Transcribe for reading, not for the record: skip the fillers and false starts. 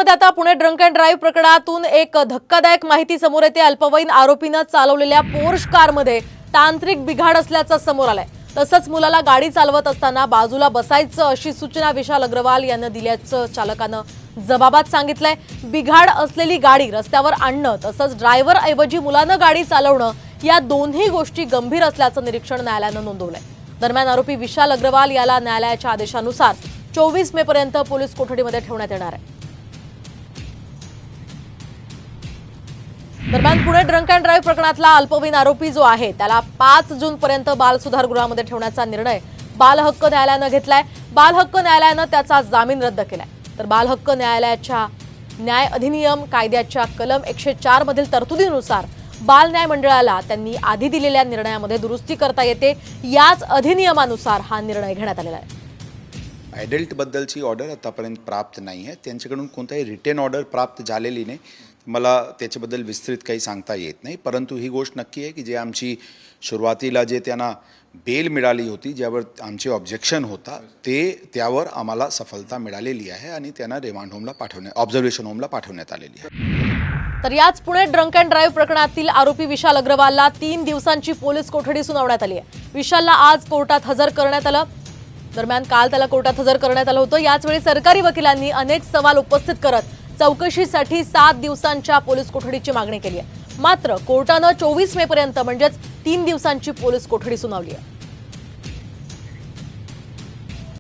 बातमीमध्ये आता Pune drunk and drive प्रकरणातून एक धक्कादायक माहिती समोर येते। अल्पवयीन आरोपीने चालवलेल्या पोर्श कारमध्ये तांत्रिक बिघाड असल्याचं समोर आलंय। तसंच मुलाला गाडी चालवत असताना बाजूला बसायचं अशी सूचना विशाल अग्रवाल यांनी दिल्याचं चालकानं जबाबात सांगितलंय। बिघाड असलेली गाडी रस्त्यावर आणणं तसंच ड्रायव्हर ऐवजी मुलानं गाडी चालवणं या दोन्ही गोष्टी गंभीर असल्याचं निरीक्षण न्यायालयानं नोंदवलंय। दरम्यान आरोपी विशाल अग्रवाल याला न्यायालयाच्या आदेशानुसार 24 मे पर्यंत पोलीस कोठडीमध्ये ठेवण्यात येणार आहे। दरम्यान पुणे ड्रंक अँड ड्राईव्ह प्रकरणातला अल्पवयीन आरोपी जो आहे त्याला 5 जून पर्यंत बाल सुधारगृहामध्ये ठेवण्याचा निर्णय बाल हक्क न्यायालयानं घेतलाय। बाल हक्क न्यायालयानं त्याचा जामीन रद्द केलाय। तर बाल हक्क न्यायालयाच्या न्याय अधिनियम कायद्याच्या कलम 104 मधील तरतुदीनुसार बाल न्याय मंडळाला त्यांनी आधी दिलेल्या निर्णयामध्ये दुरुस्ती करता येते। याच अधिनियमानुसार हा निर्णय घेण्यात आलेला आहे। ॲडल्ट बद्दलची ऑर्डर आतापर्यंत प्राप्त नाही आहे। त्यांच्याकडून कोणताही रिटन ऑर्डर प्राप्त झालेली नाही। मला त्याच्याबद्दल विस्तृत काही सांगता येत नाही, परंतु ही गोष्ट नक्की आहे की जे आमची सुरुवातीला जे त्यांना बेल मिळाली होती, ज्यावर आमचे ऑब्जेक्शन होता, त्यावर आम्हाला सफलता मिळालेली आहे आणि त्यांना रिमांड होमला ऑब्झर्वेशन होमला पाठवण्यात आलेली आहे। तर याच पुणे ड्रंक अँड ड्राईव्ह प्रकरणातील आरोपी विशाल अग्रवालला 3 दिवसांची पोलीस कोठडी सुनावण्यात आली आहे। विशालला आज कोर्टात हजर करण्यात आलं। दरम्यान काल त्याला कोर्टात हजर करण्यात आलं होतं। याचवेळी सरकारी वकिलांनी अनेक सवाल उपस्थित करत चौकशीसाठी 7 दिवसांच्या पोलीस कोठडीची मागणी केली आहे। मात्र कोर्टानं 24 मे पर्यंत म्हणजेच 3 दिवसांची पोलीस कोठडी सुनावली आहे।